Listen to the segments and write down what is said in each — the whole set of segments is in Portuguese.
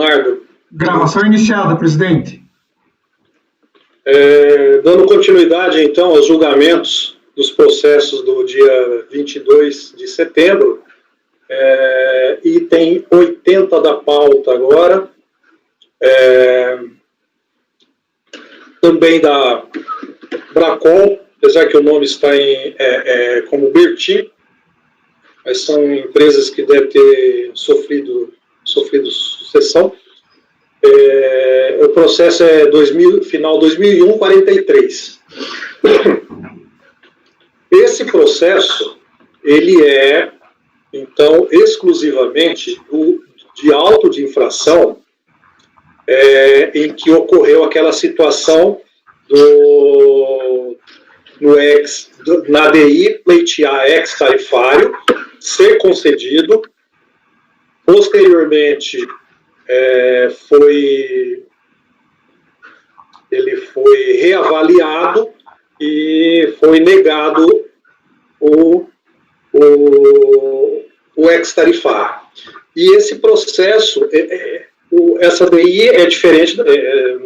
Leonardo. Gravação iniciada, presidente. Dando continuidade, então, aos julgamentos dos processos do dia 22 de setembro, item 80 da pauta agora, também da Bracol, apesar que o nome está como Berti, mas são empresas que devem ter sofrido sucessão. O processo é final 2001, 43. Esse processo, ele é, então, exclusivamente de auto de infração, em que ocorreu aquela situação na ADI pleitear ex-tarifário, ser concedido, posteriormente ele foi reavaliado e foi negado o ex-tarifário. E esse processo, essa DI é diferente,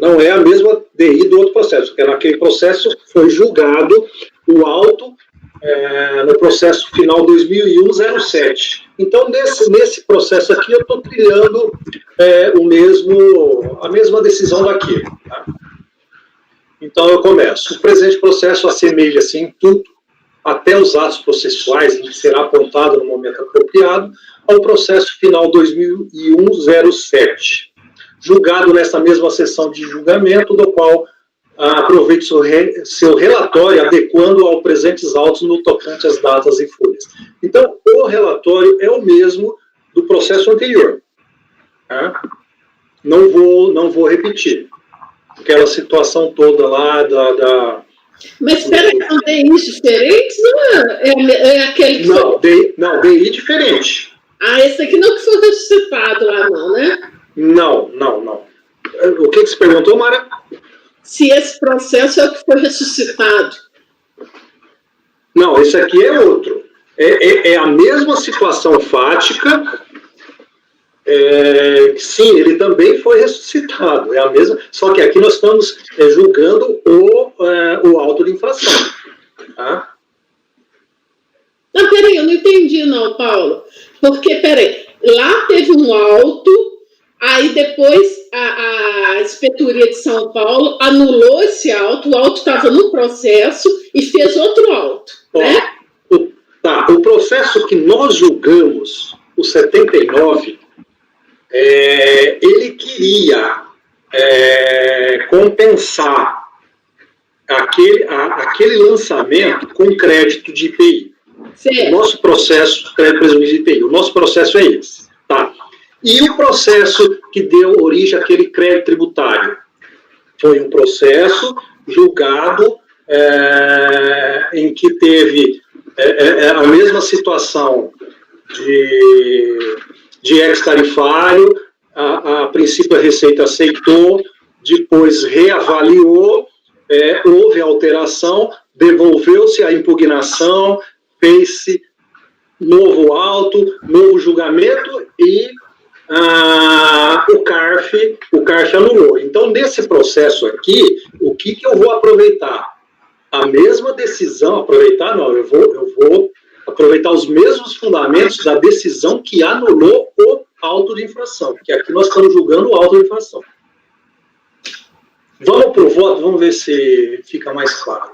não é a mesma DI do outro processo, porque naquele processo foi julgado o auto no processo final 2001-07. Então, nesse processo aqui, eu estou trilhando a mesma decisão daqui. Tá? Então, eu começo. O presente processo assemelha-se em tudo, até os atos processuais, em que será apontado no momento apropriado, ao processo final 2001-07, julgado nessa mesma sessão de julgamento, do qual aproveite seu relatório, adequando ao presentes autos no tocante às datas e folhas. Então, o relatório é o mesmo do processo anterior. Tá? Não vou repetir. Aquela situação toda lá Mas espera, são DIs diferentes ou é aquele que Não, DI diferente. Esse aqui não que foi ressuscitado lá, não, né? Não. O que você perguntou, Mara? Se esse processo é o que foi ressuscitado. Não, esse aqui é outro. É a mesma situação fática. Sim, ele também foi ressuscitado. É a mesma, só que aqui nós estamos julgando o auto de infração. Tá? Não, peraí, eu não entendi não, Paulo. Porque, peraí, lá teve um auto. Aí depois a Inspetoria de São Paulo anulou esse auto, o auto estava no processo e fez outro auto. Né? O processo que nós julgamos, o 79, ele queria compensar aquele lançamento com crédito de IPI. Certo. O nosso processo, crédito presumido de IPI, o nosso processo é esse. Tá? E o processo que deu origem àquele crédito tributário? Foi um processo julgado em que teve a mesma situação de ex-tarifário, a princípio a Receita aceitou, depois reavaliou, houve alteração, devolveu-se a impugnação, fez-se novo auto, novo julgamento e o CARF anulou. Então, nesse processo aqui, o que eu vou aproveitar? A mesma decisão, eu vou aproveitar os mesmos fundamentos da decisão que anulou o auto de infração, porque aqui nós estamos julgando o auto de infração. Vamos para o voto, vamos ver se fica mais claro.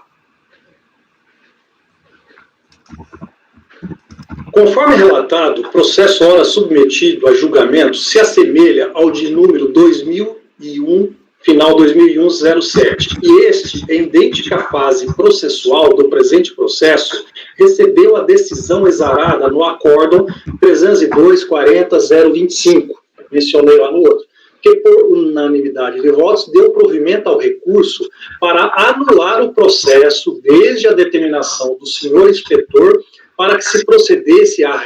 Conforme relatado, o processo ora submetido a julgamento se assemelha ao de número 2001, final 2001-07, e este, em idêntica fase processual do presente processo, recebeu a decisão exarada no acórdão 302-40-025, mencionei lá no outro, que por unanimidade de votos deu provimento ao recurso para anular o processo desde a determinação do senhor inspetor para que se procedesse à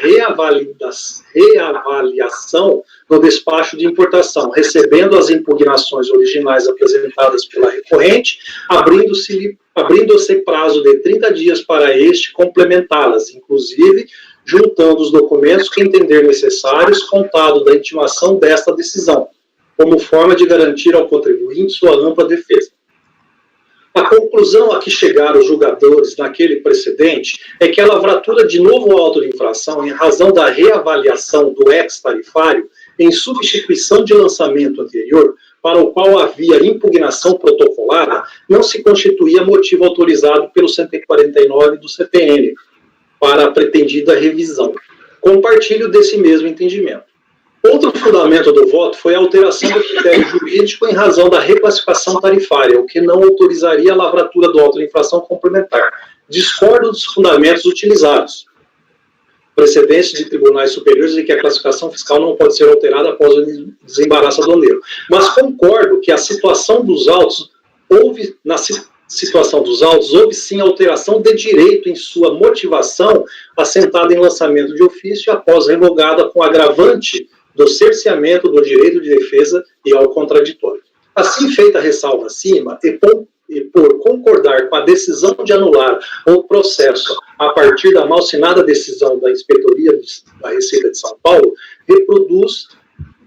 reavaliação no despacho de importação, recebendo as impugnações originais apresentadas pela recorrente, abrindo-se prazo de 30 dias para este complementá-las, inclusive juntando os documentos que entender necessários, contado da intimação desta decisão, como forma de garantir ao contribuinte sua ampla defesa. A conclusão a que chegaram os julgadores naquele precedente é que a lavratura de novo auto de infração, em razão da reavaliação do ex-tarifário, em substituição de lançamento anterior, para o qual havia impugnação protocolada, não se constituía motivo autorizado pelo 149 do CPN para a pretendida revisão. Compartilho desse mesmo entendimento. Outro fundamento do voto foi a alteração do critério jurídico em razão da reclassificação tarifária, o que não autorizaria a lavratura do auto de infração complementar. Discordo dos fundamentos utilizados. Precedentes de tribunais superiores de que a classificação fiscal não pode ser alterada após o desembaraço aduaneiro. Mas concordo que a situação dos autos, houve sim alteração de direito em sua motivação, assentada em lançamento de ofício após revogada com agravante do cerceamento do direito de defesa e ao contraditório. Assim feita a ressalva acima, e por concordar com a decisão de anular o processo a partir da malsinada decisão da Inspetoria da Receita de São Paulo, reproduz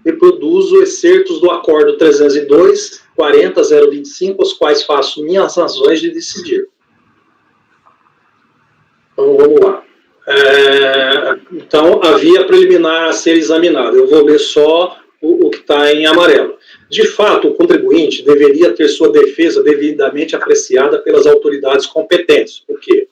os excertos do Acordo 302.40.025, os quais faço minhas razões de decidir. Então, vamos lá. Então, a via preliminar a ser examinada. Eu vou ler só o que está em amarelo. De fato, o contribuinte deveria ter sua defesa devidamente apreciada pelas autoridades competentes, porque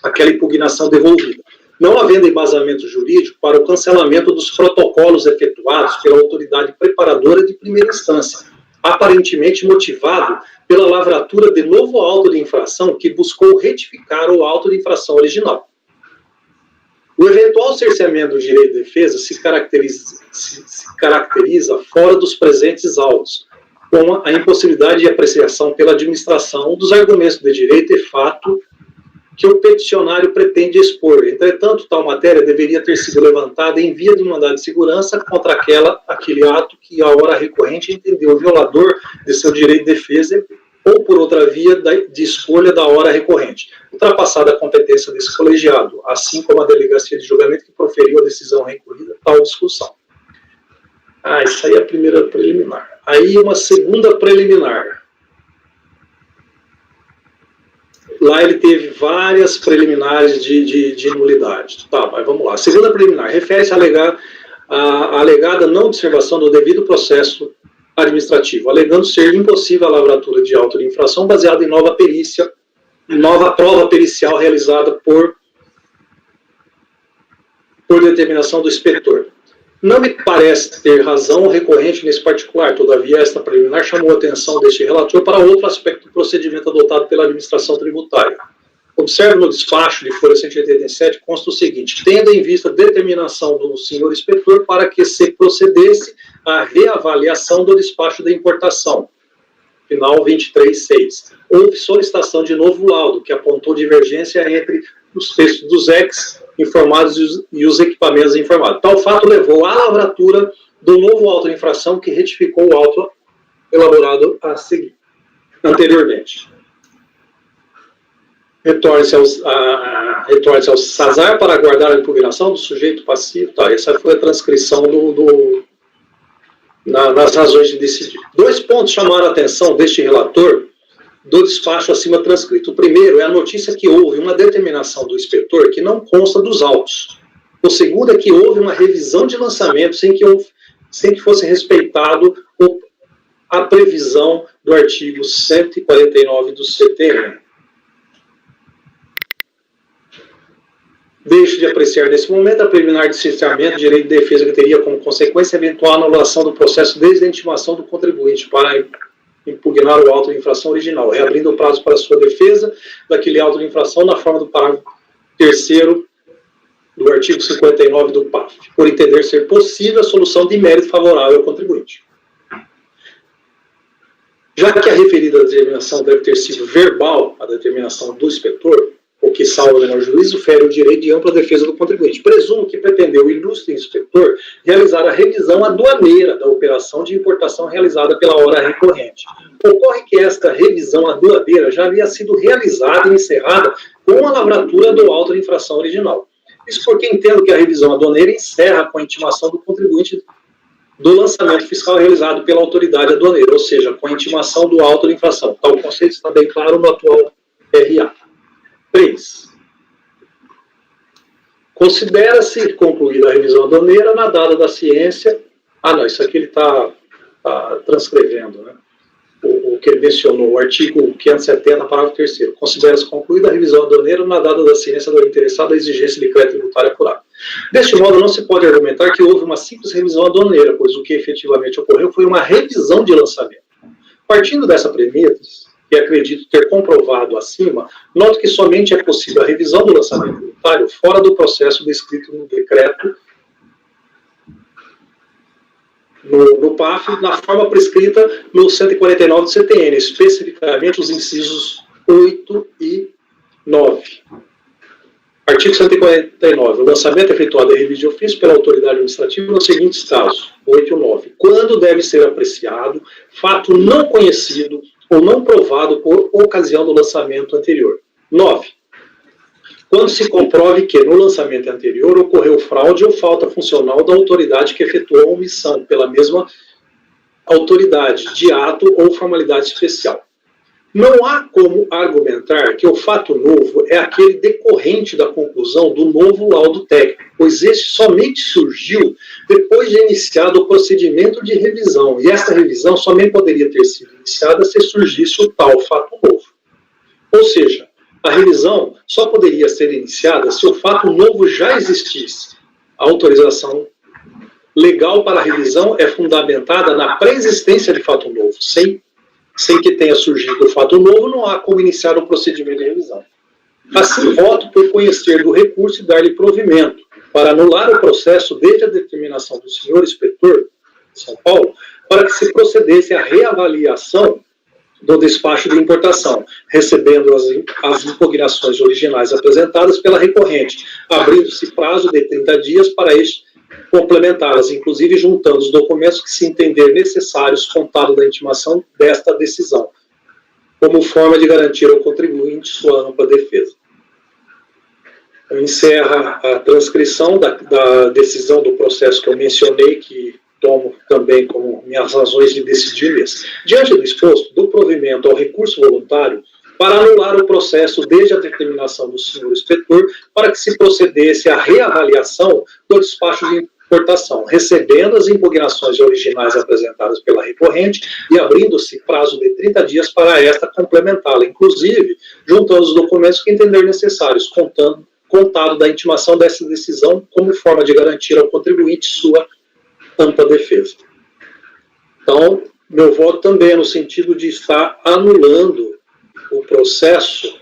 aquela impugnação devolvida, não havendo embasamento jurídico para o cancelamento dos protocolos efetuados pela autoridade preparadora de primeira instância, aparentemente motivado pela lavratura de novo auto de infração que buscou retificar o auto de infração original. O eventual cerceamento do direito de defesa se caracteriza fora dos presentes autos, com a impossibilidade de apreciação pela administração dos argumentos de direito e fato que o peticionário pretende expor. Entretanto, tal matéria deveria ter sido levantada em via de mandado de segurança contra aquele ato que a hora recorrente entendeu violador de seu direito de defesa ou por outra via de escolha da hora recorrente, ultrapassada a competência desse colegiado, assim como a delegacia de julgamento que proferiu a decisão recorrida, tal discussão. Isso aí é a primeira preliminar. Aí uma segunda preliminar. Lá ele teve várias preliminares de nulidade. Tá, mas vamos lá. A segunda preliminar refere-se à alegada não observação do devido processo administrativo, alegando ser impossível a lavratura de auto de infração baseada em nova prova pericial realizada por determinação do inspetor. Não me parece ter razão recorrente nesse particular, todavia esta preliminar chamou a atenção deste relator para outro aspecto do procedimento adotado pela administração tributária. Observe no despacho de folha 187, consta o seguinte: tendo em vista a determinação do senhor inspetor para que se procedesse à reavaliação do despacho da importação, final 23.6. Houve solicitação de novo laudo, que apontou divergência entre os textos dos ex informados e os equipamentos informados. Tal fato levou à lavratura do novo auto de infração que retificou o auto elaborado a seguir, anteriormente. Retorne-se ao SASAR para aguardar a impugnação do sujeito passivo. Tá, essa foi a transcrição nas razões de decidir. 2 pontos chamaram a atenção deste relator do despacho acima transcrito. O primeiro é a notícia que houve uma determinação do inspetor que não consta dos autos. O segundo é que houve uma revisão de lançamento sem que fosse respeitado a previsão do artigo 149 do CTN. Deixo de apreciar nesse momento a preliminar de cerceamento de direito de defesa que teria como consequência a eventual anulação do processo desde a intimação do contribuinte para impugnar o auto de infração original, reabrindo o prazo para sua defesa daquele auto de infração na forma do parágrafo 3º do artigo 59 do PAF, por entender ser possível a solução de mérito favorável ao contribuinte. Já que a referida determinação deve ter sido verbal, a determinação do inspetor, o que salva o menor juízo, fere o direito de ampla defesa do contribuinte. Presumo que pretendeu o ilustre inspetor realizar a revisão aduaneira da operação de importação realizada pela hora recorrente. Ocorre que esta revisão aduaneira já havia sido realizada e encerrada com a lavratura do auto de infração original. Isso porque entendo que a revisão aduaneira encerra com a intimação do contribuinte do lançamento fiscal realizado pela autoridade aduaneira, ou seja, com a intimação do auto de infração. Tal conceito está bem claro no atual RA. 3. Considera-se concluída a revisão aduaneira na data da ciência. Não, isso aqui ele está transcrevendo, né? O que ele mencionou, o artigo 570, parágrafo 3º. Considera-se concluída a revisão aduaneira na data da ciência do interessado a exigência de crédito tributário apurado. Deste modo, não se pode argumentar que houve uma simples revisão aduaneira, pois o que efetivamente ocorreu foi uma revisão de lançamento. Partindo dessa premissa, que acredito ter comprovado acima, noto que somente é possível a revisão do lançamento tributário fora do processo descrito no decreto no PAF, na forma prescrita no 149 do CTN, especificamente os incisos 8 e 9. Artigo 149. O lançamento é efetuado em revista de ofício pela autoridade administrativa nos seguintes casos, 8 e 9. Quando deve ser apreciado fato não conhecido ou não provado por ocasião do lançamento anterior. 9. Quando se comprove que, no lançamento anterior, ocorreu fraude ou falta funcional da autoridade que efetuou a omissão pela mesma autoridade, de ato ou formalidade especial. Não há como argumentar que o fato novo é aquele decorrente da conclusão do novo laudo técnico, pois este somente surgiu depois de iniciado o procedimento de revisão, e esta revisão somente poderia ter sido iniciada se surgisse o tal fato novo. Ou seja, a revisão só poderia ser iniciada se o fato novo já existisse. A autorização legal para a revisão é fundamentada na pré-existência de fato novo. Sem que tenha surgido o fato novo, não há como iniciar o procedimento de revisão. Assim, voto por conhecer do recurso e dar-lhe provimento, para anular o processo desde a determinação do senhor inspetor de São Paulo, para que se procedesse à reavaliação do despacho de importação, recebendo as impugnações originais apresentadas pela recorrente, abrindo-se prazo de 30 dias para este complementá-las, inclusive juntando os documentos que se entender necessários contado da intimação desta decisão, como forma de garantir ao contribuinte sua ampla defesa. Encerra a transcrição da decisão do processo que eu mencionei, que tomo também como minhas razões de decidir isso. Diante do exposto, do provimento ao recurso voluntário para anular o processo desde a determinação do senhor inspetor para que se procedesse à reavaliação do despacho de importação, recebendo as impugnações originais apresentadas pela recorrente e abrindo-se prazo de 30 dias para esta complementá-la, inclusive juntando os documentos que entender necessários, contado da intimação dessa decisão como forma de garantir ao contribuinte sua ampla defesa. Então, meu voto também é no sentido de estar anulando o processo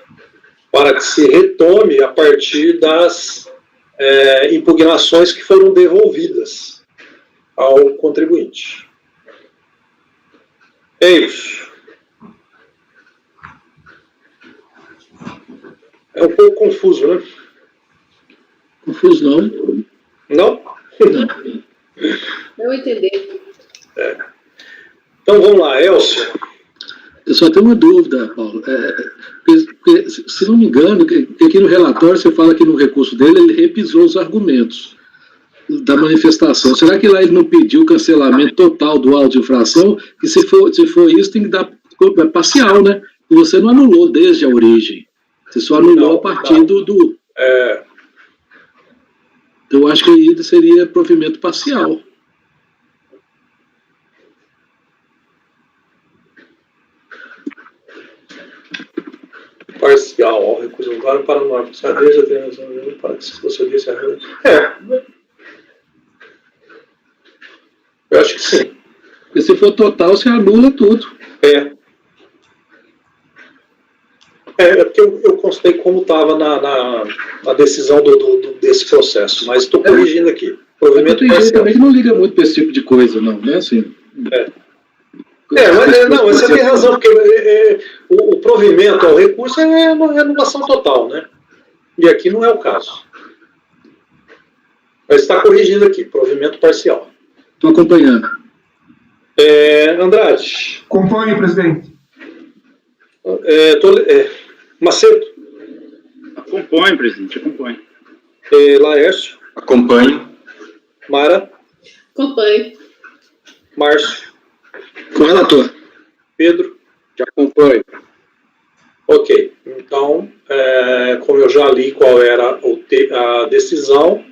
para que se retome a partir das impugnações que foram devolvidas ao contribuinte. É isso. É um pouco confuso, né? Confuso não. Não? Eu entendi. Então vamos lá, Elcio. Eu só tenho uma dúvida, Paulo. Porque, se não me engano, aqui no relatório você fala que no recurso dele ele repisou os argumentos da manifestação. Será que lá ele não pediu cancelamento total do auto de infração? E se for isso, tem que dar parcial, né? E você não anulou desde a origem. Você só anulou a partir do... Eu acho que aí seria provimento parcial. Parcial ao recurso voluntário para anular desde a determinação para que se procedesse a revisão. Eu acho que sim. Porque se for total, você anula tudo. É porque eu constei como estava na decisão desse processo, mas estou corrigindo aqui. Provimento tem gente também que não liga muito para esse tipo de coisa, não, né? Assim, mas você tem razão, porque o provimento ao recurso é uma anulação total, né? E aqui não é o caso. Mas está corrigindo aqui, provimento parcial. Estou acompanhando. Andrade. Acompanhe, presidente. Macedo. Acompanhe, presidente, acompanhe. Laércio. Acompanhe. Mara. Acompanhe. Márcio? Com o relator. Pedro? Já acompanho. Ok. Então, como eu já li qual era a decisão,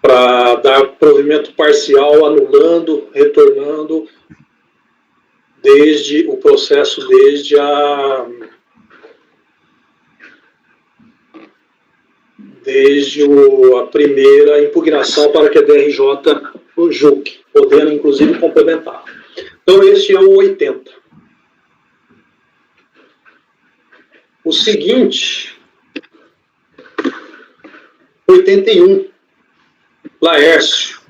para dar provimento parcial, anulando, retornando desde o processo, desde a primeira impugnação para que a DRJ julgue, podendo inclusive complementar. Então, este é o 80. O seguinte, 81, Laércio,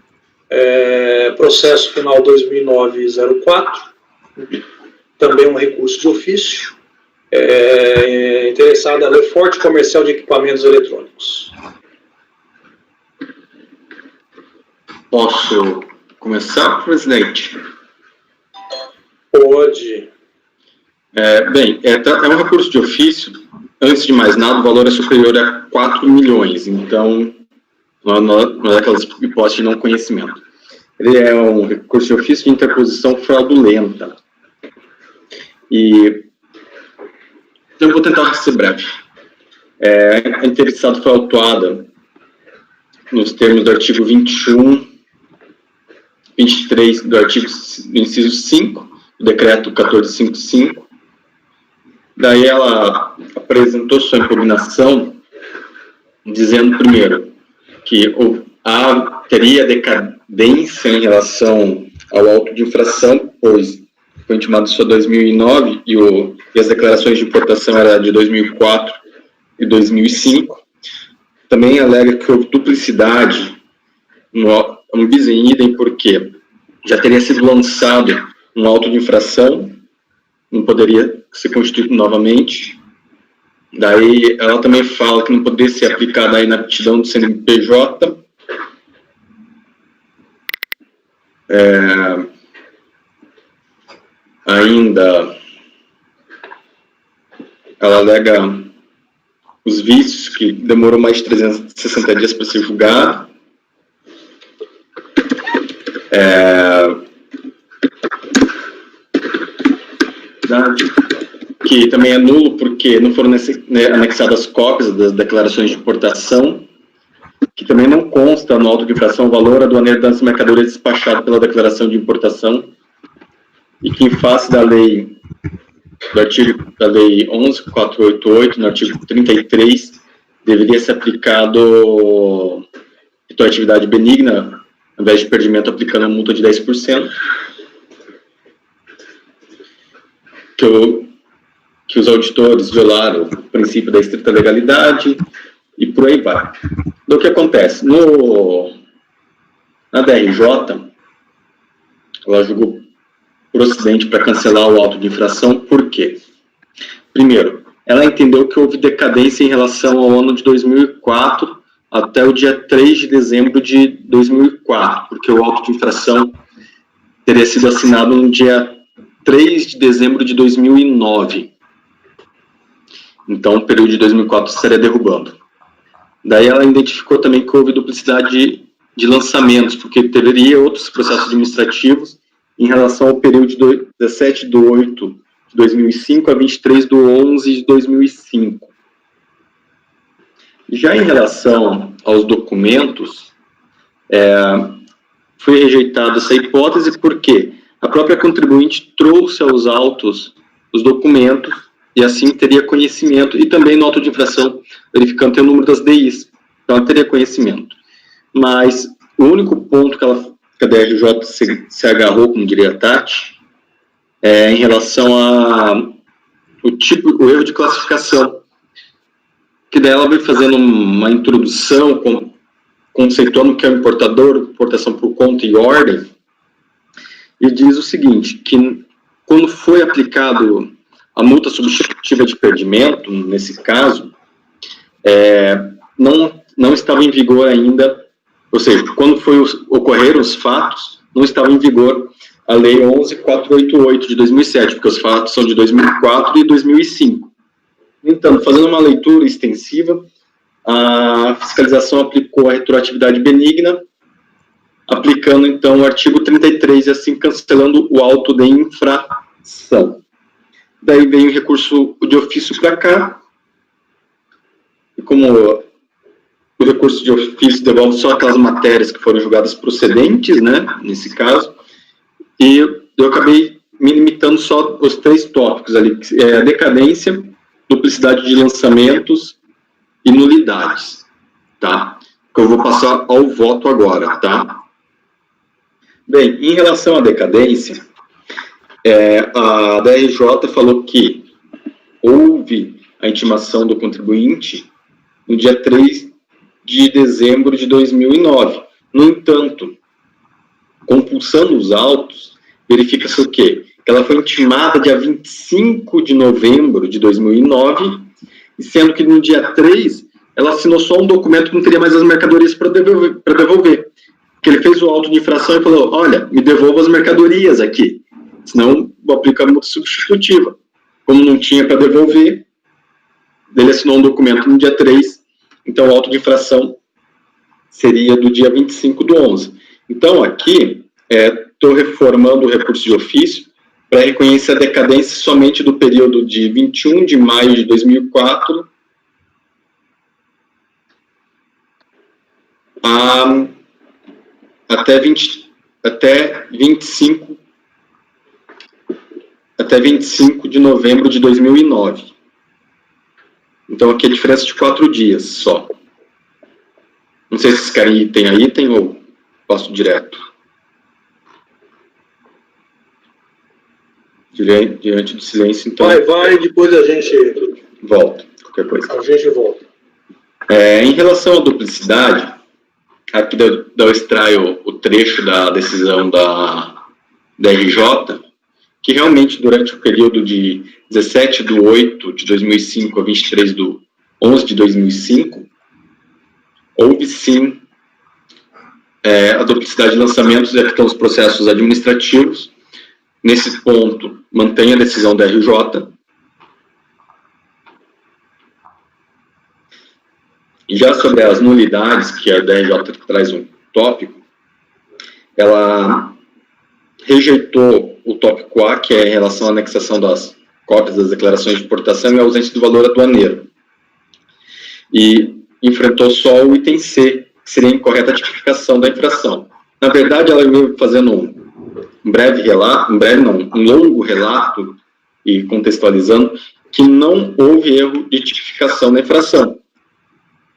processo final 2009-04, também um recurso de ofício, interessado a Leforte Comercial de Equipamentos Eletrônicos. Posso começar, presidente? Pode. Bem, é um recurso de ofício. Antes de mais nada, o valor é superior a 4 milhões, então não é aquelas hipóteses de não conhecimento. Ele é um recurso de ofício de interposição fraudulenta. E eu vou tentar ser breve. A interessada foi autuada nos termos do artigo 21, 23 do artigo do inciso 5, do decreto 1455. Daí ela apresentou sua impugnação dizendo, primeiro, que teria decadência em relação ao auto de infração, pois foi intimado só em 2009 e as declarações de importação eram de 2004 e 2005. Também alega que houve duplicidade, um bis in idem, porque já teria sido lançado um auto de infração, não poderia ser constituído novamente. Daí ela também fala que não poderia ser aplicada a inaptidão do CNPJ. Ainda ela alega os vícios, que demorou mais de 360 dias para ser julgado. Que também é nulo porque não foram anexadas cópias das declarações de importação, que também não consta no auto de infração o valor aduaneiro das mercadorias despachado pela declaração de importação, e que em face da lei, da lei 11.488, no artigo 33, deveria ser aplicado retroatividade benigna, ao invés de perdimento, aplicando a multa de 10%, que os auditores violaram o princípio da estrita legalidade, e por aí vai. Então, o que acontece? Na DRJ, ela julgou procedente para cancelar o auto de infração. Por quê? Primeiro, ela entendeu que houve decadência em relação ao ano de 2004 até o dia 3 de dezembro de 2004, porque o auto de infração teria sido assinado no dia 3 de dezembro de 2009. Então, o período de 2004 estaria derrubando. Daí ela identificou também que houve duplicidade de lançamentos, porque teria outros processos administrativos em relação ao período de 17 de 8 de 2005 a 23 de 11 de 2005. Já em relação aos documentos, foi rejeitada essa hipótese porque a própria contribuinte trouxe aos autos os documentos e assim teria conhecimento, e também no auto de infração, verificando o número das DIs, então ela teria conhecimento. Mas o único ponto que a DRJ se agarrou, como diria a Tati, em relação o erro de classificação, que daí ela vai fazendo uma introdução, conceituando o que é o importador, importação por conta e ordem, e diz o seguinte, que quando foi aplicado a multa substitutiva de perdimento, nesse caso, não estava em vigor ainda, ou seja, quando ocorreram os fatos, não estava em vigor a Lei 11.488 de 2007, porque os fatos são de 2004 e 2005. Então, fazendo uma leitura extensiva, a fiscalização aplicou a retroatividade benigna, aplicando, então, o artigo 33 e assim cancelando o auto de infração. Daí vem o recurso de ofício para cá, e como o recurso de ofício devolve só aquelas matérias que foram julgadas procedentes, né, nesse caso, e eu acabei me limitando só aos 3 tópicos ali, que é a decadência, duplicidade de lançamentos e nulidades, tá? Que eu vou passar ao voto agora, tá? Bem, em relação à decadência, a DRJ falou que houve a intimação do contribuinte no dia 3 de dezembro de 2009. No entanto, compulsando os autos, verifica-se o quê? Que ela foi intimada dia 25 de novembro de 2009, sendo que no dia 3 ela assinou só um documento que não teria mais as mercadorias para devolver. Porque ele fez o auto de infração e falou, olha, me devolva as mercadorias aqui, senão vou aplicar multa substitutiva. Como não tinha para devolver, ele assinou um documento no dia 3, então o auto de infração seria do dia 25/11. Então aqui, estou reformando o recurso de ofício para reconhecer a decadência somente do período de 21 de maio de 2004 até 25 de novembro de 2009. Então, aqui a diferença de 4 dias só. Não sei se vocês querem item a item ou passo direto. Diante do silêncio, então... Vai, depois a gente... Volta, qualquer coisa. A gente volta. Em relação à duplicidade, aqui eu extraio o trecho da decisão da RJ, que realmente durante o período de 17/8 de 2005 a 23/11 de 2005, houve sim a duplicidade de lançamentos e aqui estão os processos administrativos. Nesse ponto, mantém a decisão da RJ. E já sobre as nulidades, que a DRJ traz um tópico, ela rejeitou o tópico A, que é em relação à anexação das cópias das declarações de importação e a ausência do valor aduaneiro. E enfrentou só o item C, que seria a incorreta tipificação da infração. Na verdade, ela veio fazendo um longo relato e contextualizando que não houve erro de tipificação na infração,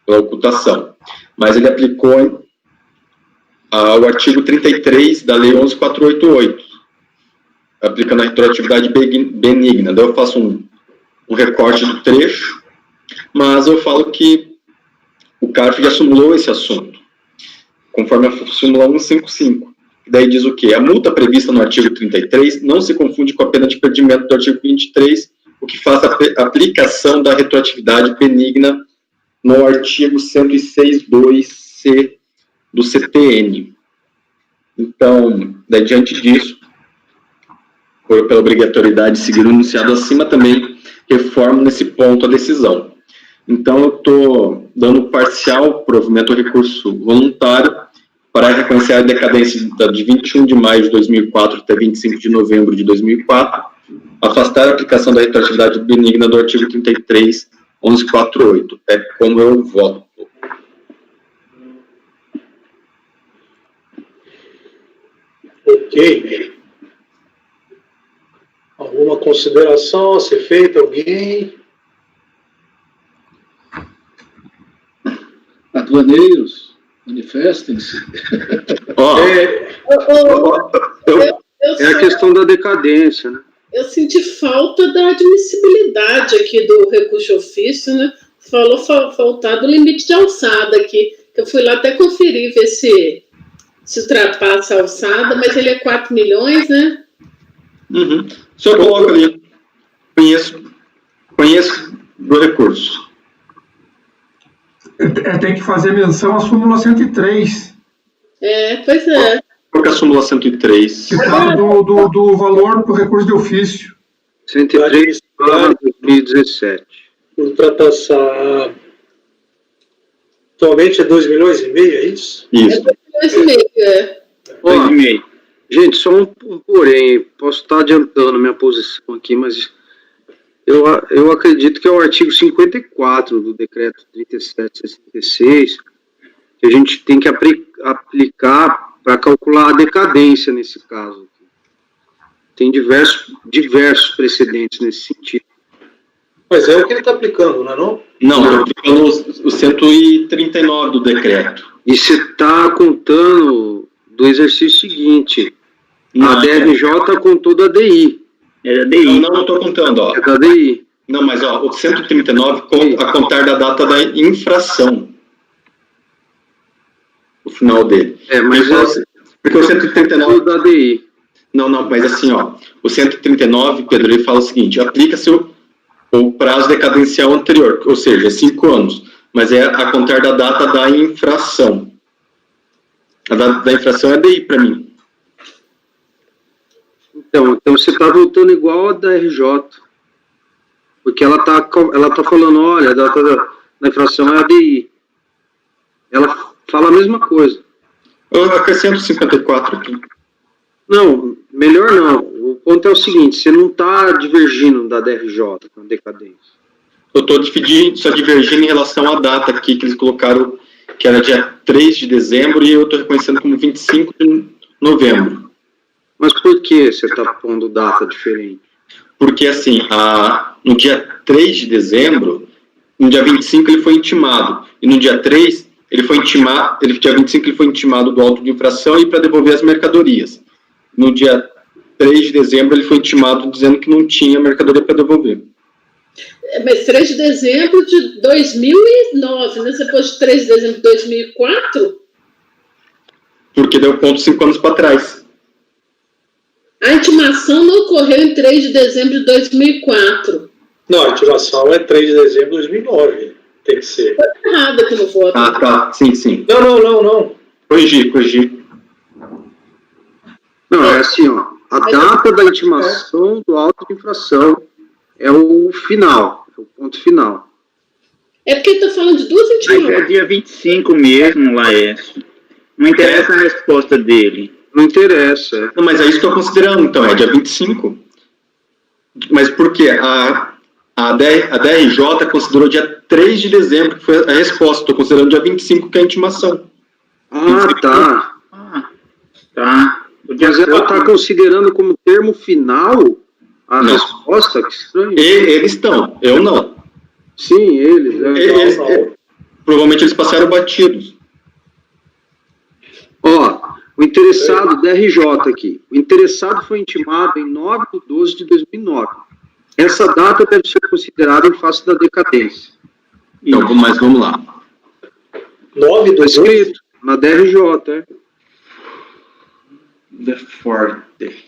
pela ocultação, mas ele aplicou ao artigo 33 da Lei 11.488, aplicando a retroatividade benigna. Daí eu faço um recorte do trecho, mas eu falo que o CARF já simulou esse assunto, conforme a súmula 155. Daí diz o quê? A multa prevista no artigo 33 não se confunde com a pena de perdimento do artigo 23, o que faz a aplicação da retroatividade benigna no artigo 106.2c do CTN. Então, daí, diante disso, pela obrigatoriedade de seguir o enunciado acima, também reformo nesse ponto a decisão. Então, eu estou dando parcial provimento ao recurso voluntário para reconhecer a decadência de 21 de maio de 2004 até 25 de novembro de 2004, afastar a aplicação da retroatividade benigna do artigo 33, 11.48. É como eu voto. Ok. Alguma consideração a ser feita? Alguém? Aduaneiros, manifestem-se. É a questão da decadência, né? Eu senti falta da admissibilidade aqui do recurso de ofício, né? Falou faltar do limite de alçada aqui. Eu fui lá até conferir, ver se ultrapassa a alçada, mas ele é 4 milhões, né? Uhum. Só coloca ali. Conheço do recurso. Tem que fazer menção à súmula 103. Pois é. Qual que é a súmula 103? Que fala do valor do recurso de ofício. 103 para 2017. Ultrapassar. Atualmente é 2,5 milhões, é isso? Isso. É 2,5 milhões, Ó, 2,5. gente, só um porém, posso estar adiantando minha posição aqui, mas eu acredito que é o artigo 54 do decreto 3766 que a gente tem que aplicar para calcular a decadência nesse caso. Tem diversos precedentes nesse sentido. Mas é o que ele está aplicando, não é não? Não, estou aplicando o 139 do decreto. E você está contando do exercício seguinte. A DRJ contou da DI. É da DI. Não estou contando, ó. É da DI. Não, mas ó, o 139 a contar da data da infração. O final dele. Mas porque o 139 da DI. Não, mas assim, ó, o 139, Pedro, ele fala o seguinte: aplica-se o prazo decadencial anterior, ou seja, 5 anos, mas é a contar da data da infração. A data da infração é DI para mim. Então você está voltando igual a da RJ. Porque ela tá falando, olha, a data da infração é a DI. Ela fala a mesma coisa. Eu acrescento 54 aqui. Não, melhor não. O ponto é o seguinte, você não está divergindo da DRJ, na decadência. Eu estou só divergindo em relação à data aqui que eles colocaram, que era dia 3 de dezembro, e eu estou reconhecendo como 25 de novembro. Mas por que você está pondo data diferente? Porque, assim, no dia 3 de dezembro, no dia 25 ele foi intimado, e no dia 3 ele foi intimado, dia 25 ele foi intimado do auto de infração e para devolver as mercadorias. No dia 3 de dezembro ele foi intimado dizendo que não tinha mercadoria para devolver. Mas 3 de dezembro de 2009, né? Você pôs 3 de dezembro de 2004? Porque deu ponto 5 anos para trás. A intimação não ocorreu em 3 de dezembro de 2004. Não, a intimação é 3 de dezembro de 2009. Tem que ser. Foi errado aqui no voto. Ah, tá. Sim. Não. Corrigi. Não, é assim, ó. A data da intimação do auto de infração é o final, é o ponto final. É porque ele está falando de duas Mas intimações. é dia 25 mesmo, Laércio. Não interessa a resposta dele. Não interessa. Não, mas é isso que eu estou considerando, então, é dia 25. Mas por quê? A DRJ considerou dia 3 de dezembro, que foi a resposta. Estou considerando dia 25, que é a intimação. Tá. Tá. Mas ela está considerando como termo final a resposta? Que estranho. Eles estão, eu não. Sim, eles. Provavelmente eles passaram batidos. Ó, o interessado, DRJ aqui. O interessado foi intimado em 9 de 12 de 2009. Essa data deve ser considerada em face da decadência. Então, mas vamos lá. 9 do Está escrito na DRJ, é? The Forte.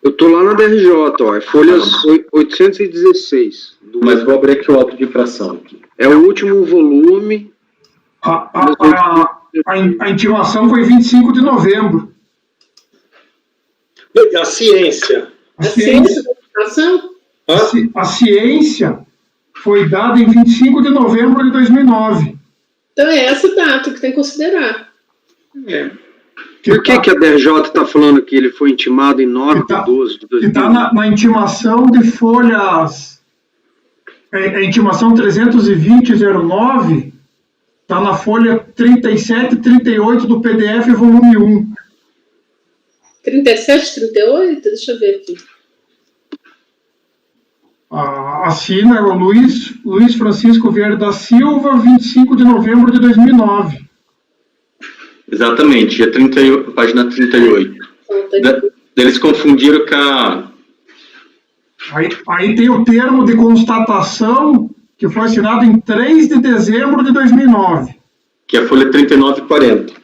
Eu tô lá na DRJ, ó, é folhas 816. Mas vou abrir aqui o auto de infração. Aqui. É o último volume. A intimação foi 25 de novembro. A ciência. A ciência, a ciência foi dada em 25 de novembro de 2009. Então é essa data que tem que considerar. Por que a DRJ está falando que ele foi intimado em 9 de 12 de 2009? Está na intimação de folhas. A intimação 320/09 está na folha 37 e 38 do PDF, volume 1. 37, 38? Deixa eu ver aqui. Assina o Luiz Francisco Vieira da Silva, 25 de novembro de 2009. Exatamente, página 38. Eles confundiram com a... Aí tem o termo de constatação, que foi assinado em 3 de dezembro de 2009. Que é a folha 39 e 40.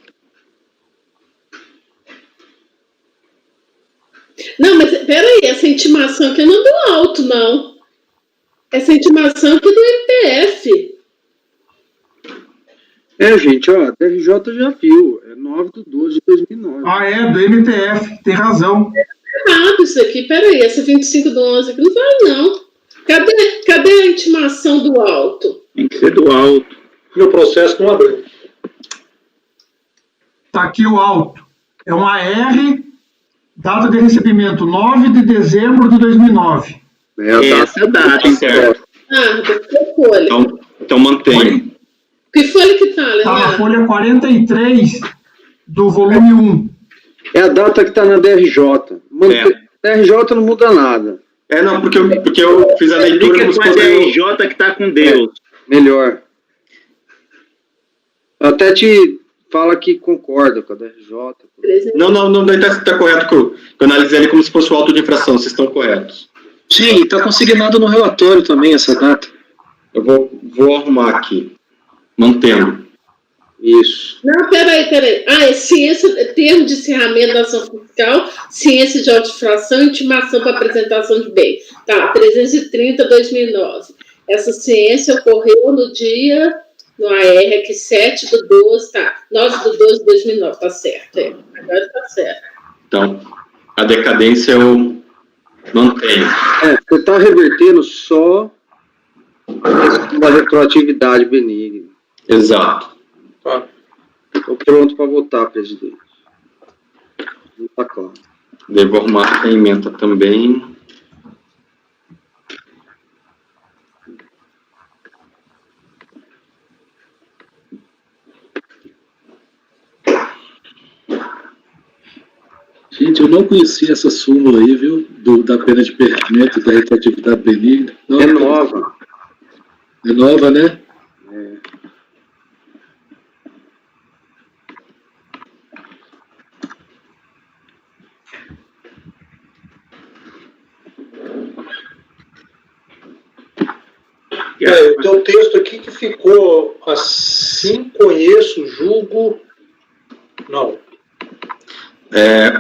Não, mas peraí, essa intimação aqui não é do auto, não. Essa intimação aqui é do MPF. Gente, ó, a DRJ já viu, é 9 de 12 de 2009. É, do MPF, tem razão. Errado isso aqui, peraí, essa 25 do 11 aqui não vai, não. Cadê a intimação do auto? Tem que ser do alto. Meu processo não abriu. Está aqui o auto. É uma AR, data de recebimento 9 de dezembro de 2009. Essa data, certo. Que folha? Então mantém. Que folha que tá, Está na Leonardo? folha 43 do volume 1. É a data que está na DRJ. DRJ não muda nada. Não, porque eu fiz a leitura como se Explica fosse... qual é a RJ que tá com Deus. Melhor. Até te fala que concorda com a DRJ. Não, daí tá correto que eu analisei ele como se fosse o auto de infração, vocês estão corretos. Sim, está consignado no relatório também essa data. Eu vou arrumar aqui, mantendo. Isso. Não, peraí. É ciência, termo de encerramento da ação fiscal, ciência de auto-infração, intimação para apresentação de bem. Tá, 330/2009. Essa ciência ocorreu no dia, no AR aqui, 7/12, tá, 9/12/2009, tá certo, agora tá certo. Então, a decadência eu mantenho. Você está revertendo só a questão da retroatividade benigna. Exato. Estou pronto para votar, presidente. Não está claro. Devo arrumar a emenda também. Gente, eu não conhecia essa súmula aí, viu? Da pena de perdimento da retroatividade benigna. Não, É nova. É nova, né? Tem um texto aqui que ficou assim, conheço, julgo. Não.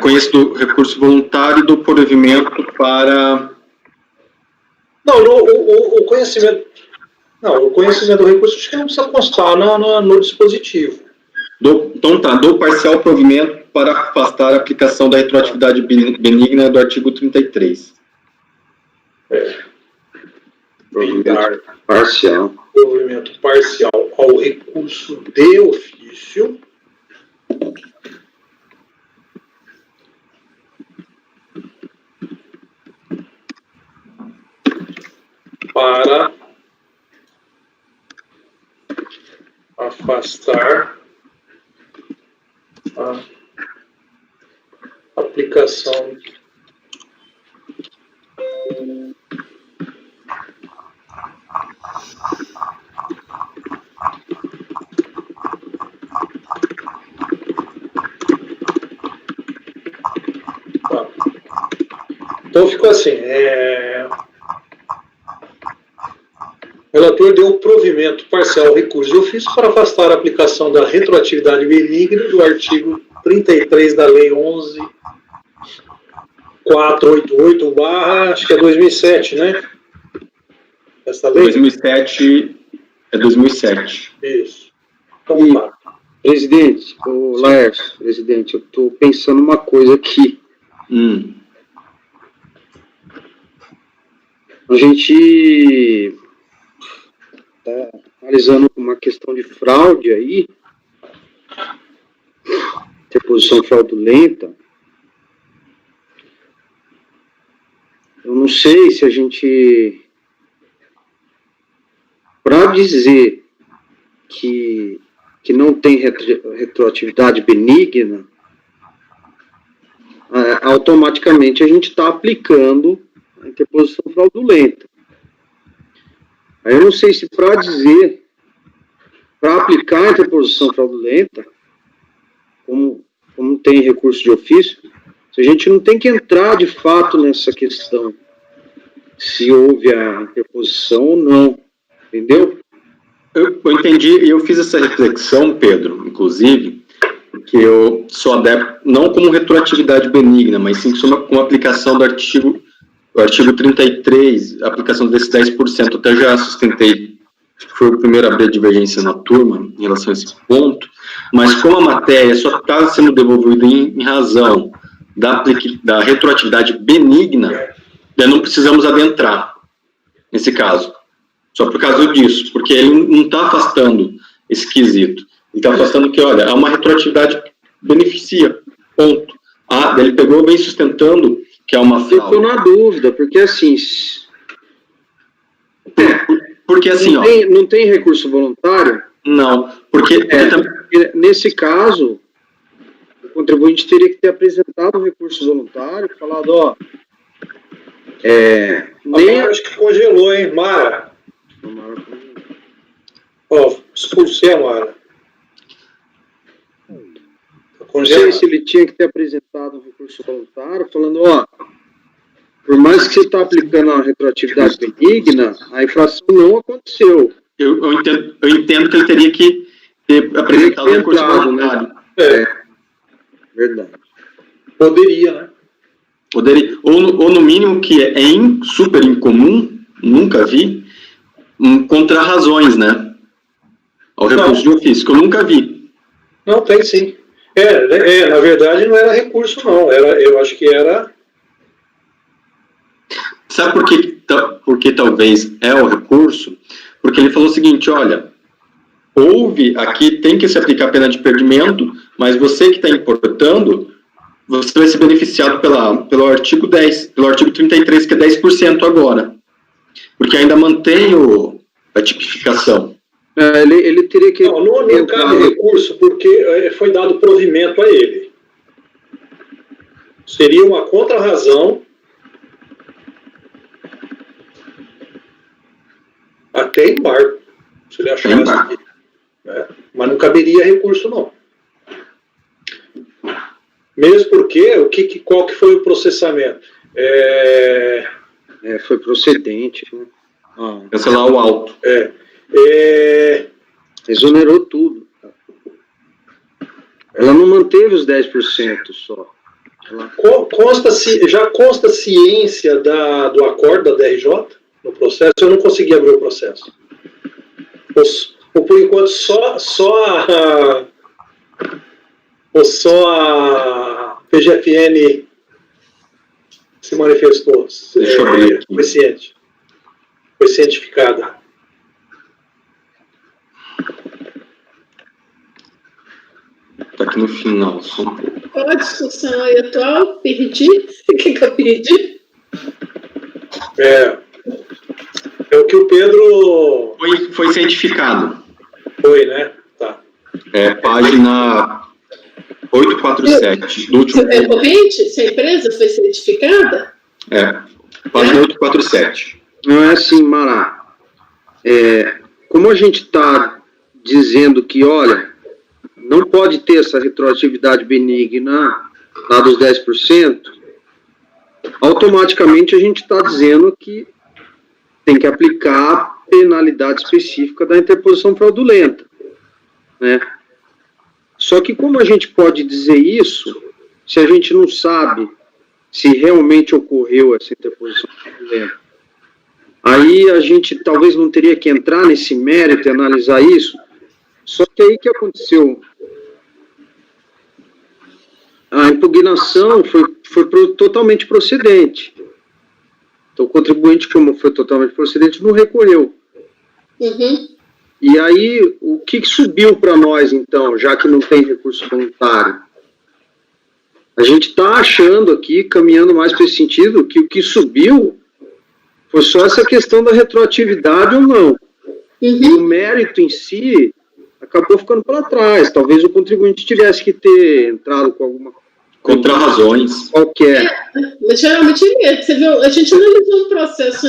Conheço do recurso voluntário e do provimento para... Não, o conhecimento... Não, o conhecimento do recurso acho que não precisa constar no dispositivo. Do parcial provimento para afastar a aplicação da retroatividade benigna do artigo 33. Provimento parcial. Provimento parcial ao recurso de ofício. Para afastar a aplicação Então ficou assim, o relator deu provimento parcial ao recurso de ofício para afastar a aplicação da retroatividade benigna do artigo 33 da Lei 11.488, acho que é 2007, né? Essa lei? 2007, é 2007. Isso. Então tá. Presidente, Laércio, presidente, eu estou pensando uma coisa aqui. A gente está analisando uma questão de fraude aí, interposição fraudulenta. Eu não sei se a gente, para dizer que não tem retroatividade benigna, automaticamente a gente está aplicando a interposição fraudulenta. Aí eu não sei se para aplicar a interposição fraudulenta, como tem recurso de ofício, se a gente não tem que entrar de fato nessa questão, se houve a interposição ou não, entendeu? Eu entendi, e eu fiz essa reflexão, Pedro, inclusive, porque eu sou adepto, não como retroatividade benigna, mas sim com a aplicação do artigo 33, a aplicação desse 10%, até já sustentei, foi o primeiro a abrir a divergência na turma em relação a esse ponto, mas como a matéria só está sendo devolvida em razão da retroatividade benigna, não precisamos adentrar nesse caso, só por causa disso, porque ele não está afastando esse quesito, ele está afastando que, olha, há uma retroatividade beneficia, ponto. Ah, ele pegou bem sustentando que é uma Eu estou fraude. na dúvida, porque assim, Porque assim, não tem recurso voluntário? não, porque Porque nesse caso, o contribuinte teria que ter apresentado o recurso voluntário, falado, ó, nem Mara, acho que congelou, hein, Mara? Ó, expulsei a Mara. Não sei se ele tinha que ter apresentado um recurso voluntário, falando, ó, por mais que você está aplicando a retroatividade benigna, a infração não aconteceu. eu entendo que ele teria que ter apresentado o recurso voluntário. Verdade. Poderia, né? Poderia, ou no mínimo, que é super incomum, nunca vi, contra-razões, né? Ao recurso de ofício, que eu nunca vi. Não, tem sim. Na verdade não era recurso, não. Eu acho que era... Sabe por que talvez é o recurso? Porque ele falou o seguinte, olha, aqui tem que se aplicar a pena de perdimento, mas você que está importando, você vai ser beneficiado pelo artigo 10, pelo artigo 33, que é 10% agora. Porque ainda mantém a tipificação. Ele teria que... Não cabe recurso porque foi dado provimento a ele. Seria uma contra-razão até embargo, se ele achasse. Mas não caberia recurso, não. Mesmo porque, qual que foi o processamento? Foi procedente. Né? Cancelar o auto. Exonerou tudo. Ela não manteve os 10% só. Já consta ciência do acordo da DRJ no processo? Eu não consegui abrir o processo. Ou por enquanto só a PGFN se manifestou. Deixa eu abrir aqui. Foi cientificada. Está aqui no final. Qual a discussão aí atual? Perdi? O que eu perdi? É o que o Pedro... Foi cientificado. Foi, né? Tá. Página 847. Do último... É corrente? Se a empresa foi certificada? Página 847. Não é assim, Mará. Como a gente está dizendo que, olha, não pode ter essa retroatividade benigna lá dos 10%, automaticamente a gente está dizendo que tem que aplicar a penalidade específica da interposição fraudulenta, né? Só que como a gente pode dizer isso, se a gente não sabe se realmente ocorreu essa interposição fraudulenta? Aí a gente talvez não teria que entrar nesse mérito e analisar isso. Só que aí que aconteceu? A impugnação foi totalmente procedente. Então, o contribuinte, como foi totalmente procedente, não recorreu. Uhum. E aí, o que subiu para nós, então, já que não tem recurso voluntário? A gente está achando aqui, caminhando mais para esse sentido, que o que subiu foi só essa questão da retroatividade ou não. E o mérito em si acabou ficando para trás. Talvez o contribuinte tivesse que ter entrado com alguma contra-razões qualquer. Mas geralmente você viu, a gente analisou um processo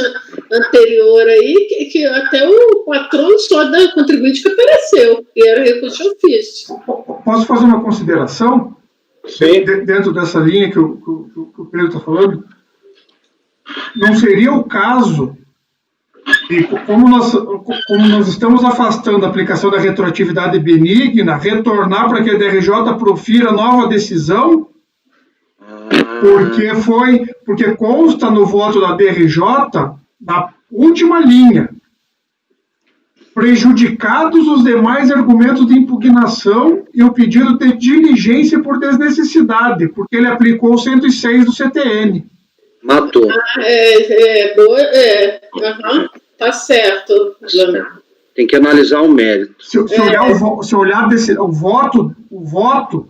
anterior aí que até o patrão só da contribuinte que apareceu, e era recurso de ofício. Posso fazer uma consideração? Sim. Dentro dessa linha que o Pedro está falando? Não seria o caso, e como nós estamos afastando a aplicação da retroatividade benigna, retornar para que a DRJ profira nova decisão? Porque consta no voto da DRJ, na última linha, prejudicados os demais argumentos de impugnação e o pedido de diligência por desnecessidade, porque ele aplicou o 106 do CTN. Matou. Tá certo. Tem que analisar o mérito. Se olhar o voto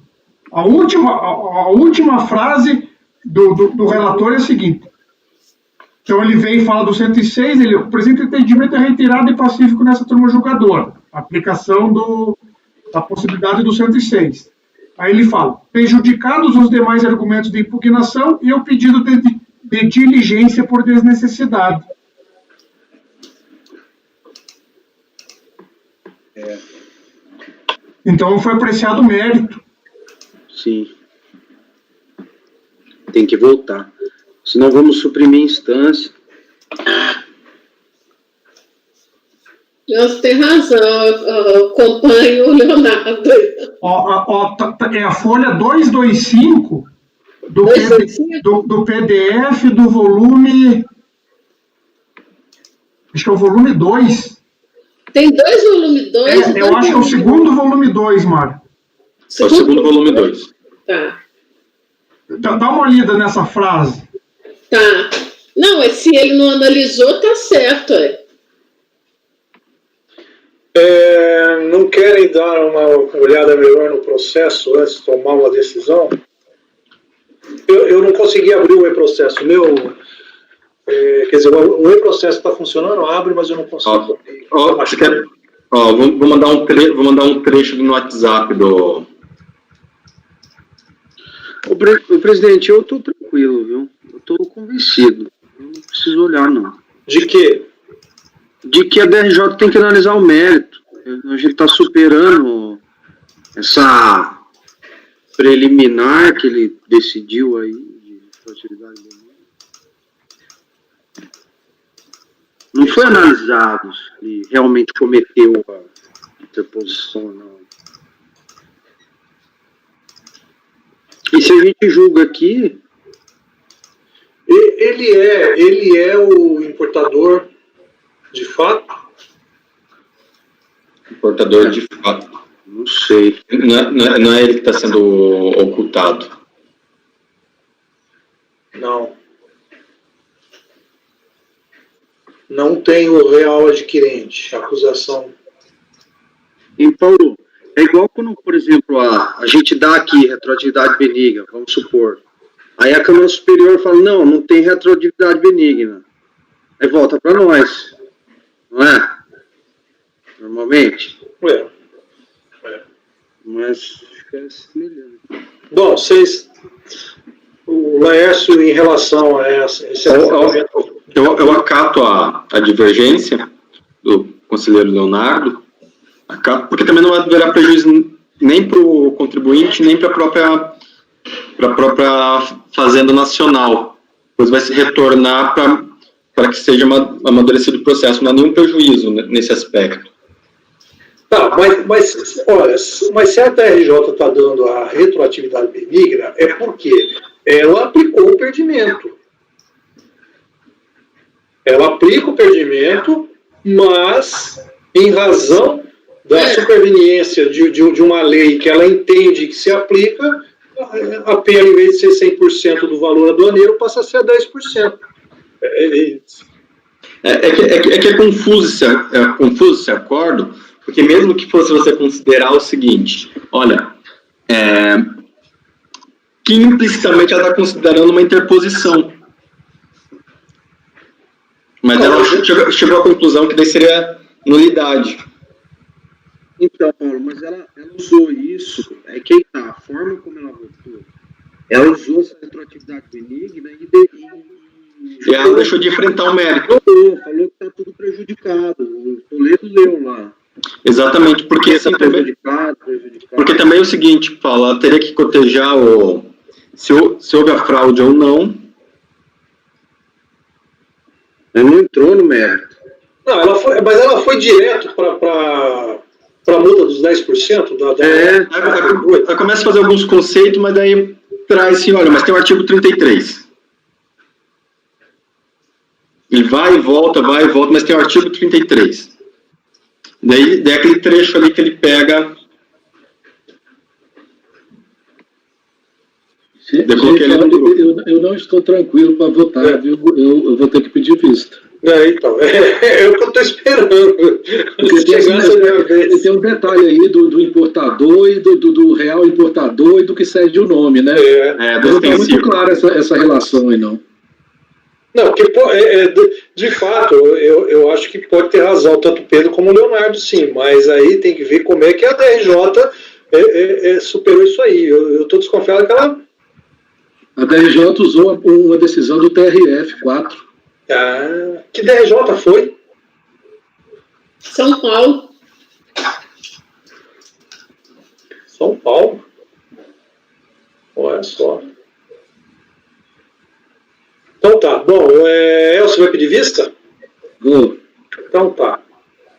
A última frase do relator é a seguinte. Então, ele vem e fala do 106, o presente entendimento é reiterado e pacífico nessa turma julgadora. Aplicação da possibilidade do 106. Aí ele fala, prejudicados os demais argumentos de impugnação e o pedido de diligência por desnecessidade. Então, foi apreciado o mérito. Sim. Tem que voltar. Senão vamos suprimir instância. Você tem razão, eu acompanho o Leonardo. É a folha 225 do PDF do volume... Acho que é o volume 2. Tem 2 volumes 2? Eu acho que é o segundo volume 2, Mário. É o segundo volume 2. Tá. Dá uma olhada nessa frase. Tá. Não, se ele não analisou, tá certo. Não querem dar uma olhada melhor no processo antes de tomar uma decisão? Eu não consegui abrir o e-processo. Quer dizer, o e-processo está funcionando, abre, mas eu não consigo. Vou mandar um trecho no WhatsApp do... O presidente, eu estou tranquilo, viu? Eu estou convencido. Eu não preciso olhar, não. De quê? De que a DRJ tem que analisar o mérito. A gente está superando essa preliminar que ele decidiu aí de facilidade do mundo. Não foi analisado se ele realmente cometeu a interposição ou não. E se a gente julga aqui... Ele é o importador de fato? Importador de fato. Não sei. Não é ele que está sendo ocultado. Não. Não tem o real adquirente, a acusação. E, Paulo, é igual quando, por exemplo, a gente dá aqui retroatividade benigna, vamos supor. Aí a Câmara Superior fala, não tem retroatividade benigna. Aí volta para nós. Não é? Normalmente. Mas acho que é semelhante. Bom, o Laércio, em relação a esse argumento... Eu acato a divergência do conselheiro Leonardo, porque também não haverá prejuízo nem para o contribuinte, nem para a própria Fazenda Nacional. Pois vai se retornar para que seja amadurecido o processo, não há nenhum prejuízo nesse aspecto. Tá, mas se a TRJ está dando a retroatividade benigna, é porque ela aplicou o perdimento. Ela aplica o perdimento, mas, em razão da superveniência de uma lei que ela entende que se aplica, a pena, em vez de ser 100% do valor aduaneiro, passa a ser 10%. É confuso esse acordo, porque mesmo que fosse você considerar o seguinte, olha, que implicitamente ela está considerando uma interposição. Mas ela chegou à conclusão que daí seria nulidade. Então, Paulo, mas ela usou isso, que aí tá, a forma como ela votou, ela usou essa retroatividade benigna e ela deixou de enfrentar o mérito. Falou que tá tudo prejudicado, o Toledo leu lá. Exatamente, porque assim, prejudicado. Porque também é o seguinte, Paulo, ela teria que cotejar se houve a fraude ou não. Ela não entrou no mérito. Não, mas ela foi direto para a multa dos 10%? Ela começa a fazer alguns conceitos, mas daí traz assim, olha, mas tem o artigo 33. Ele vai e volta, mas tem o artigo 33. Daí aquele trecho ali que ele pega... Eu coloquei ali no grupo. Eu não estou tranquilo para votar, viu? Eu vou ter que pedir vista. Então, é o que eu estou esperando. Porque tem um detalhe aí do importador e do real importador e do que cede o nome, né? Não está muito clara essa relação aí, não. Não, porque de fato, eu acho que pode ter razão, tanto o Pedro como o Leonardo, sim, mas aí tem que ver como é que a DRJ superou isso aí. Eu estou desconfiado que ela... A DRJ usou uma decisão do TRF4. Ah, que DRJ foi? São Paulo. São Paulo? Olha só. Então tá. Bom, Elcio vai pedir vista? Vou. Então tá.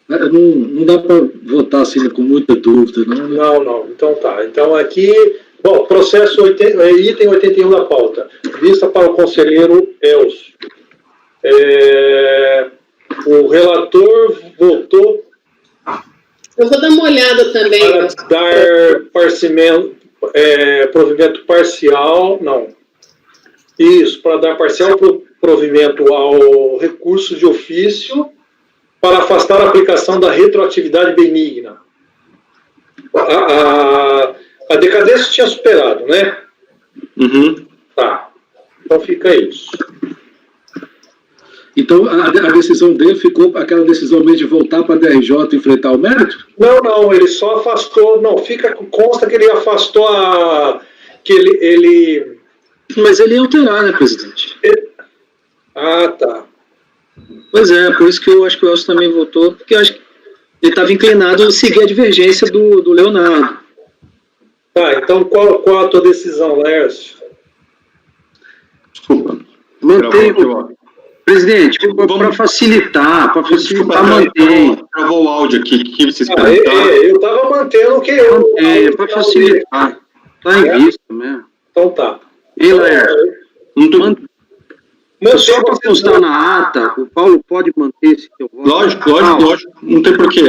Não dá para votar assim com muita dúvida, não? Né? Não. Então tá. Então aqui... Bom, processo item 81 da pauta. Vista para o conselheiro Elcio. O relator votou Eu vou dar uma olhada também. para dar provimento parcial, não. Isso, para dar parcial provimento ao recurso de ofício para afastar a aplicação da retroatividade benigna. A decadência tinha superado, né? Uhum. Tá. Então fica isso. Então, a decisão dele ficou aquela decisão mesmo de voltar para a DRJ e enfrentar o mérito? Não, ele só afastou, consta que ele afastou Mas ele ia alterar, né, presidente? Tá. Pois é, por isso que eu acho que o Elcio também votou, porque eu acho que ele estava inclinado a seguir a divergência do Leonardo. Tá, então qual a tua decisão, Lércio? Desculpa. Mantém, presidente, para facilitar, mantém. Travou o áudio aqui, o que vocês perguntaram? Eu estava mantendo o que eu... Mantém, para facilitar. Está em vista mesmo. Então tá. E Lércio? Só para constar na ata, o Paulo pode manter esse teu voto? Lógico, não tem porquê.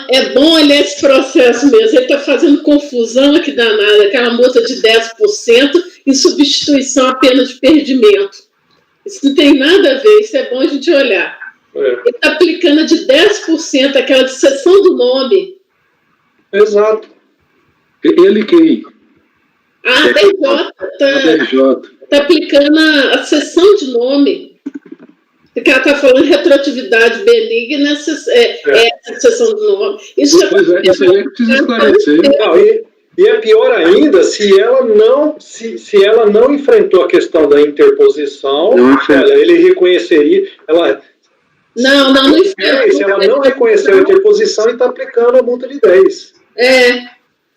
É bom olhar esse processo mesmo. Ele está fazendo confusão aqui danada, aquela multa de 10% em substituição à pena de perdimento. Isso não tem nada a ver, isso é bom a gente olhar. Ele está aplicando a de 10%, aquela de cessão do nome. Exato. Ele quem? A DRJ está aplicando a cessão de nome. Porque ela está falando retroatividade benigna, essa cessão do nome. Isso aí é que precisa esclarecer. E é pior ainda se ela não enfrentou a questão da interposição, ele reconheceria. Não enfrentou. Se ela não reconheceu a interposição e está aplicando a multa de 10.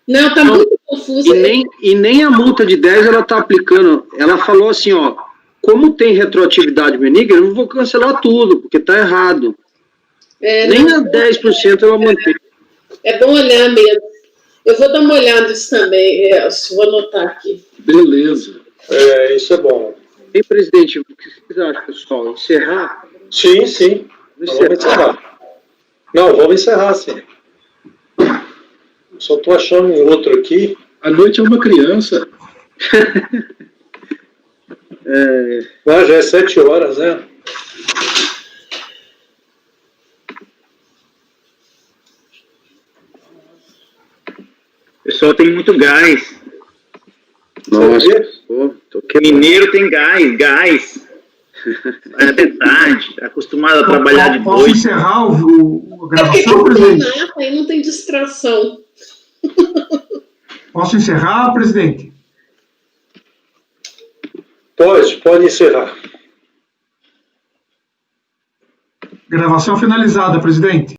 Não, está muito confuso. E nem a multa de 10 ela está aplicando. Ela falou assim, como tem retroatividade benigna, eu não vou cancelar tudo, porque está errado. Nem a 10% ela mantém. É bom olhar mesmo. Eu vou dar uma olhada nisso também, Elcio. Vou anotar aqui. Beleza. Isso é bom. E, presidente, o que vocês acham, pessoal? Encerrar? Sim. Vamos encerrar. Não, vamos encerrar, sim. Só estou achando um outro aqui. A noite é uma criança. Já é 7 horas, né? O pessoal tem muito gás. Nossa, mineiro tem gás. Vai até tarde, acostumado a trabalhar de noite. Posso encerrar a gravação, presidente? Aí não tem distração. Posso encerrar, presidente? Pode encerrar. Gravação finalizada, presidente.